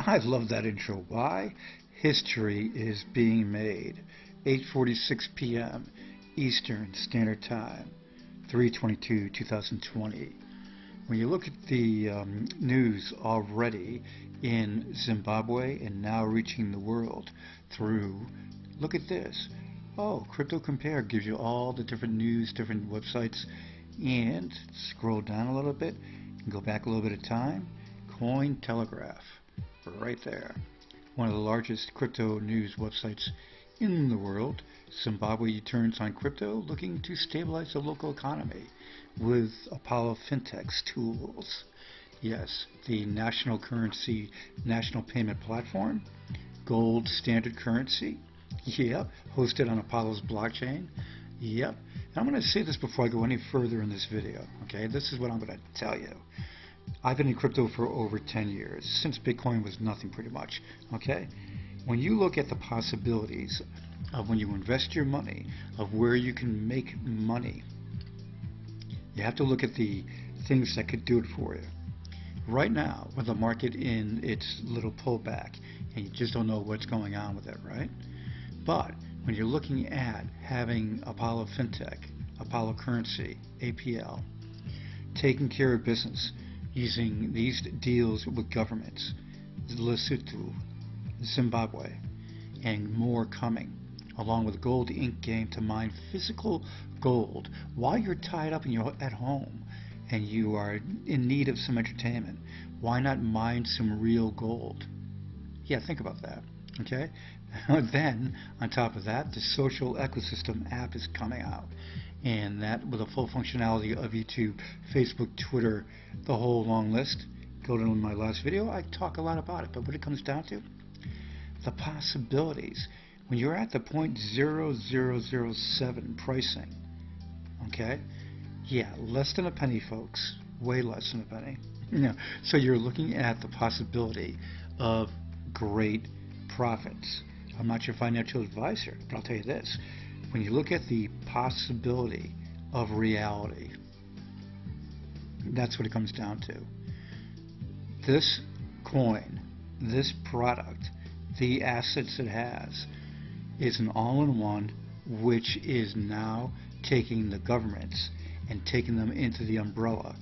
I love that intro. Why? History is being made. 8:46 p.m. Eastern Standard Time, 3/22/2020. When you look at the news already in Zimbabwe and now reaching the world through, look at this. Oh, Crypto Compare gives you all the different news, different websites, and scroll down a little bit and go back a little bit of time. Cointelegraph, right there. One of the largest crypto news websites in the world. Zimbabwe turns on crypto, looking to stabilize the local economy with Apollo Fintech's tools. Yes, the national currency, national payment platform, gold standard currency. Yep, hosted on Apollo's blockchain. Yep. And I'm going to say this before I go any further in this video. Okay, this is what I'm going to tell you. I've been in crypto for over 10 years, since Bitcoin was nothing pretty much. Okay, when you look at the possibilities of when you invest your money, of where you can make money, you have to look at the things that could do it for you. Right now, with the market in its little pullback, and you just don't know what's going on with it, right? But when you're looking at having Apollo Fintech, Apollo Currency, APL, taking care of business, using these deals with governments, Lesotho, Zimbabwe, and more coming, along with Gold Inc. game to mine physical gold while you're tied up and you're at home and you are in need of some entertainment. Why not mine some real gold? Yeah, think about that. Okay? Then, on top of that, the social ecosystem app is coming out. And that with a full functionality of YouTube, Facebook, Twitter, the whole long list. Go to my last video, I talk a lot about it. But what it comes down to, the possibilities. When you're at the 0.0007 pricing, okay? Yeah, less than a penny, folks. Way less than a penny. So you're looking at the possibility of great profits. I'm not your financial advisor, but I'll tell you this. When you look at the possibility of reality, that's what it comes down to. This coin, this product, the assets it has, is an all-in-one which is now taking the governments and taking them into the umbrella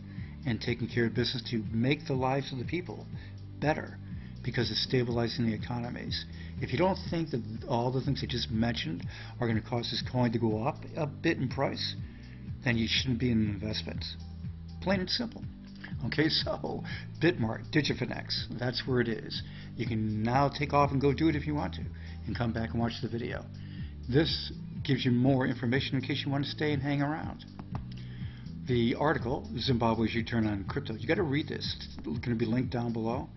and taking care of business to make the lives of the people better because it's stabilizing the economies. If you don't think that all the things I just mentioned are going to cause this coin to go up a bit in price, then you shouldn't be in investments. Plain and simple. Okay, so Bitmart, Digifinex, that's where it is. You can now take off and go do it if you want to, and come back and watch the video. This gives you more information in case you want to stay and hang around. The article, Zimbabwe's Return on Crypto, you got to read this. It's going to be linked down below.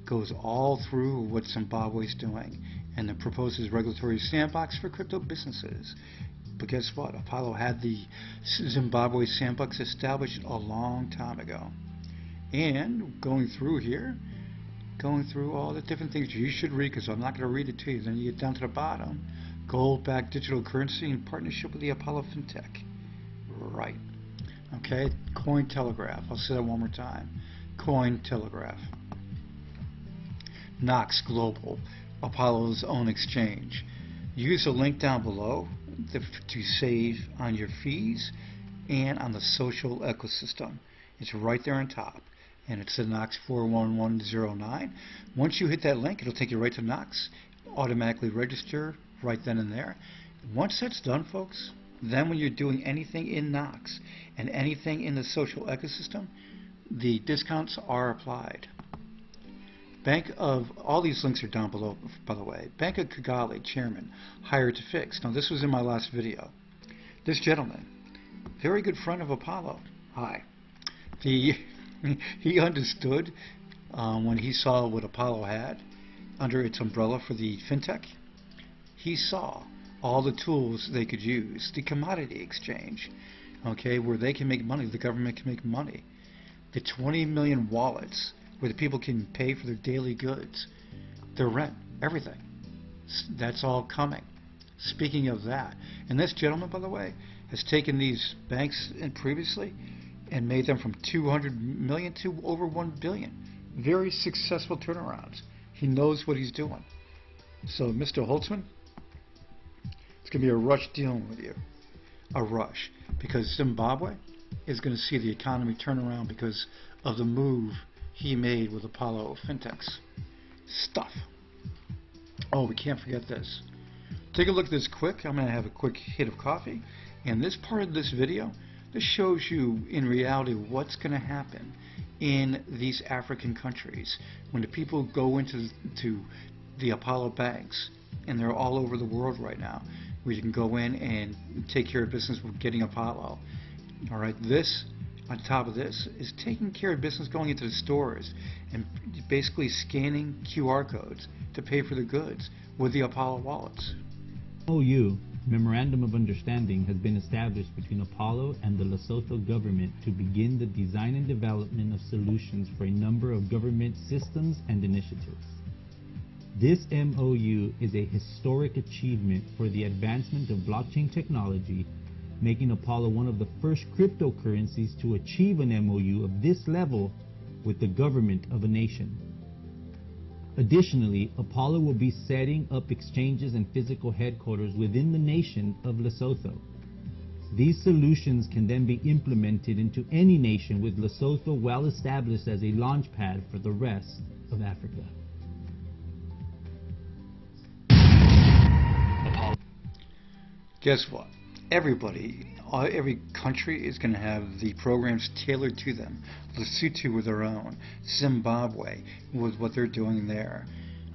Goes all through what Zimbabwe's doing and the proposes regulatory sandbox for crypto businesses. But guess what? Apollo had the Zimbabwe sandbox established a long time ago. And going through here, going through all the different things you should read, because I'm not going to read it to you. Then you get down to the bottom. Gold-backed digital currency in partnership with the Apollo Fintech. Right. Okay, Cointelegraph. I'll say that one more time. Cointelegraph. Knox Global, Apollo's own exchange. Use the link down below to save on your fees and on the social ecosystem. It's right there on top, and it's the Knox 41109. Once you hit that link, it'll take you right to Knox, automatically register right then and there. Once that's done, folks, then when you're doing anything in Knox and anything in the social ecosystem, the discounts are applied. Bank of, all these links are down below, by the way. Bank of Kigali, chairman, hired to fix. Now, this was in my last video. This gentleman, very good friend of Apollo. Hi. He understood when he saw what Apollo had under its umbrella for the Fintech. He saw all the tools they could use, the commodity exchange, okay, where they can make money, the government can make money. The 20 million wallets where the people can pay for their daily goods, their rent, everything. That's all coming. Speaking of that, and this gentleman, by the way, has taken these banks previously and made them from 200 million to over 1 billion. Very successful turnarounds. He knows what he's doing. So, Mr. Holtzman, it's going to be a rush dealing with you. A rush. Because Zimbabwe is going to see the economy turn around because of the move he made with Apollo Fintech's stuff. Oh, we can't forget this. Take a look at this quick. I'm going to have a quick hit of coffee. And this part of this video, this shows you in reality what's going to happen in these African countries when the people go into the Apollo banks, and they're all over the world right now, where you can go in and take care of business with getting Apollo. All right, this on top of this is taking care of business going into the stores and basically scanning QR codes to pay for the goods with the Apollo wallets. MOU, Memorandum of Understanding, has been established between Apollo and the Lesotho government to begin the design and development of solutions for a number of government systems and initiatives. This MOU is a historic achievement for the advancement of blockchain technology, making Apollo one of the first cryptocurrencies to achieve an MOU of this level with the government of a nation. Additionally, Apollo will be setting up exchanges and physical headquarters within the nation of Lesotho. These solutions can then be implemented into any nation, with Lesotho well established as a launchpad for the rest of Africa. Guess what? Every country is going to have the programs tailored to them. Lesotho with their own. Zimbabwe with what they're doing there.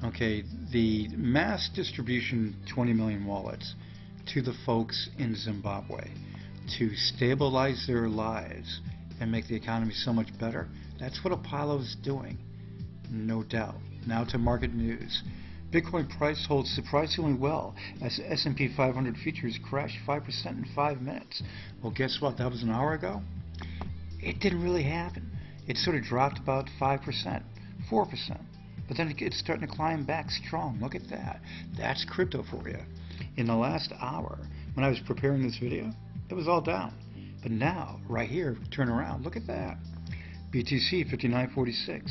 Okay, the mass distribution 20 million wallets to the folks in Zimbabwe to stabilize their lives and make the economy so much better. That's what Apollo is doing, no doubt. Now to market news. Bitcoin price holds surprisingly well as S&P 500 futures crashed 5% in 5 minutes. Well, guess what? That was an hour ago. It didn't really happen. It sort of dropped about 5%, 4%. But then it's starting to climb back strong. Look at that. That's crypto for you. In the last hour, when I was preparing this video, it was all down. But now, right here, turn around. Look at that. BTC 59.46.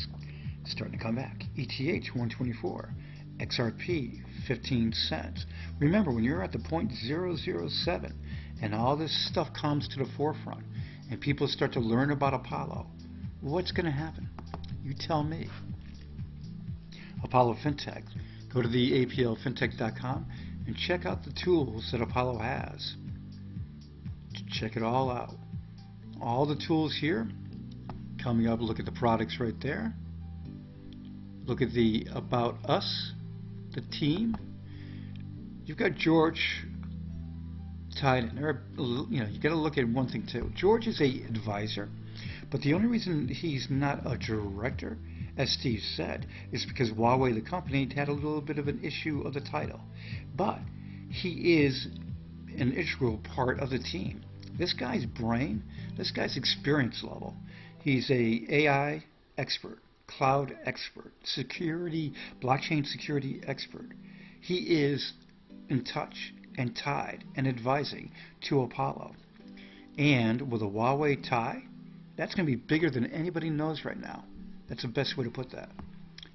Starting to come back. ETH 124. XRP 15 cents. Remember, when you're at the 0.007 and all this stuff comes to the forefront and people start to learn about Apollo, what's going to happen? You tell me. Apollo Fintech. Go to the aplfintech.com and check out the tools that Apollo has. Check it all out. All the tools here. Coming up, look at the products right there. Look at the About Us, the team. You've got George tied in there. You got to look at one thing too. George is a advisor, but the only reason he's not a director, as Steve said, is because Huawei, the company, had a little bit of an issue of the title. But he is an integral part of the team. This guy's brain, this guy's experience level. He's a AI expert, cloud expert, security, blockchain security expert. He is in touch and tied and advising to Apollo. And with a Huawei tie, that's going to be bigger than anybody knows right now. That's the best way to put that.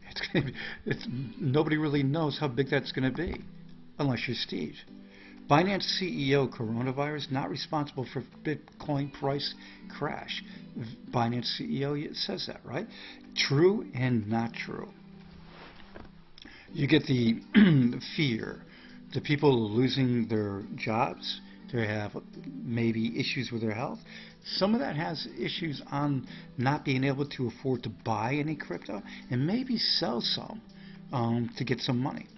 It's going to be, nobody really knows how big that's going to be, unless you're Steve. Binance CEO, coronavirus not responsible for Bitcoin price crash. Binance CEO says that, right? True and not true. You get the fear. The people losing their jobs, they have maybe issues with their health. Some of that has issues on not being able to afford to buy any crypto and maybe sell some to get some money.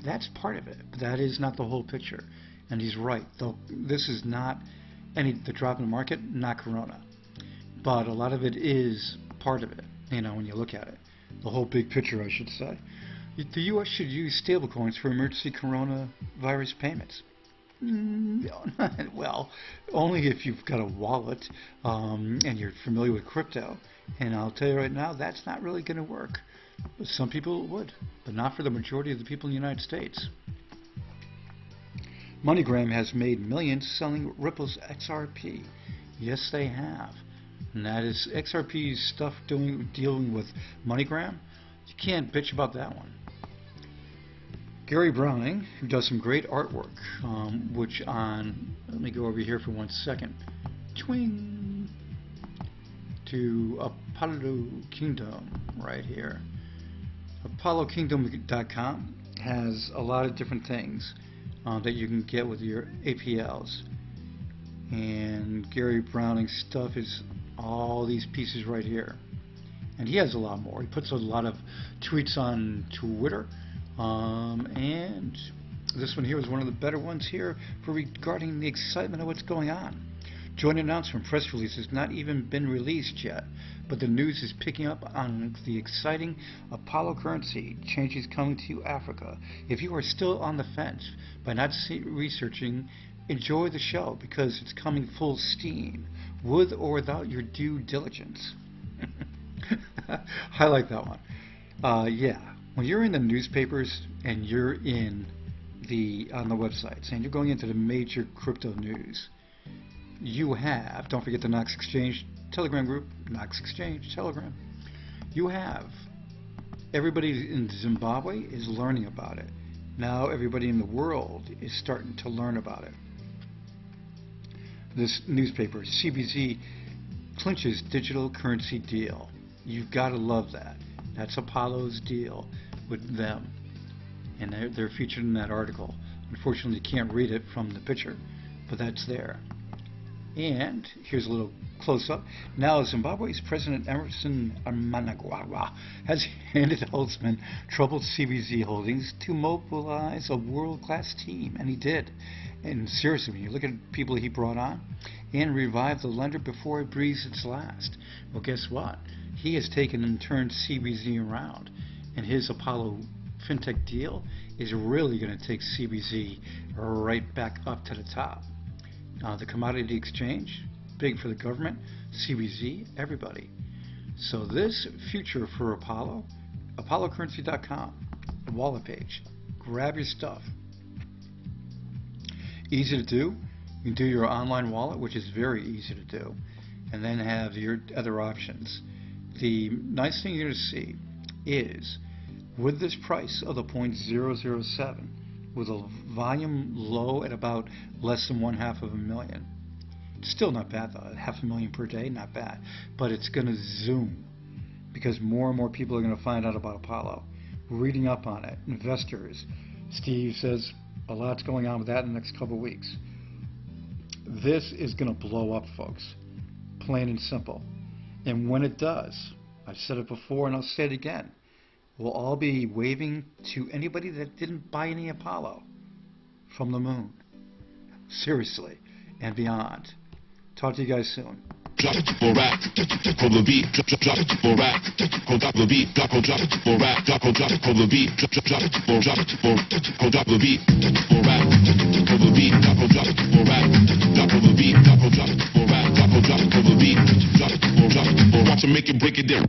That's part of it, but that is not the whole picture. And he's right, though this is not the drop in the market, not Corona. But a lot of it is part of it, when you look at it. The whole big picture, I should say. The U.S. should use stablecoins for emergency coronavirus payments. Well, only if you've got a wallet and you're familiar with crypto. And I'll tell you right now, that's not really going to work. Some people would, but not for the majority of the people in the United States. Moneygram has made millions selling Ripple's XRP. Yes, they have. And that is XRP's stuff dealing with Moneygram. You can't bitch about that one. Gary Browning, who does some great artwork, which on, let me go over here for 1 second, twing, to Apollo Kingdom right here. ApolloKingdom.com has a lot of different things that you can get with your APLs. And Gary Browning's stuff is all these pieces right here. And he has a lot more. He puts a lot of tweets on Twitter. And this one here is one of the better ones here for regarding the excitement of what's going on. Joint announcement press release has not even been released yet, but the news is picking up on the exciting Apollo currency changes coming to Africa. If you are still on the fence by not researching, enjoy the show because it's coming full steam, with or without your due diligence. I like that one. Yeah, when you're in the newspapers and you're in on the websites and you're going into the major crypto news, you have, don't forget the Knox Exchange Telegram group, Knox Exchange Telegram. You have everybody in Zimbabwe is learning about it. Now everybody in the world is starting to learn about it. This newspaper, CBZ, clinches digital currency deal. You've got to love that. That's Apollo's deal with them. And they're featured in that article. Unfortunately, you can't read it from the picture, but that's there. And here's a little close-up. Now, Zimbabwe's President Emerson Mnangagwa has handed Holtzman troubled CBZ Holdings to mobilize a world-class team, and he did. And seriously, when you look at people he brought on, and revive the lender before it breathes its last. Well, guess what? He has taken and turned CBZ around, and his Apollo Fintech deal is really going to take CBZ right back up to the top. The commodity exchange, big for the government, CBZ, everybody. So this future for Apollo, ApolloCurrency.com, the wallet page. Grab your stuff. Easy to do. You can do your online wallet, which is very easy to do, and then have your other options. The nice thing you're going to see is, with this price of the 0.007, with a volume low at about less than 1/2 million. Still not bad though, 500,000 per day, not bad. But it's going to zoom because more and more people are going to find out about Apollo, reading up on it, investors. Steve says a lot's going on with that in the next couple of weeks. This is going to blow up, folks, plain and simple. And when it does, I've said it before and I'll say it again, we'll all be waving to anybody that didn't buy any Apollo from the moon. Seriously, and beyond. Talk to you guys soon. Drop it for rap, hold the beat, drop it for rap, hold up the beat, drop it for rap, drop it for the beat, drop it for hold up the beat, for rap, hold the beat, drop it for rap, drop the beat, drop it for rap, drop it for the beat, drop it for watch and make it break it down.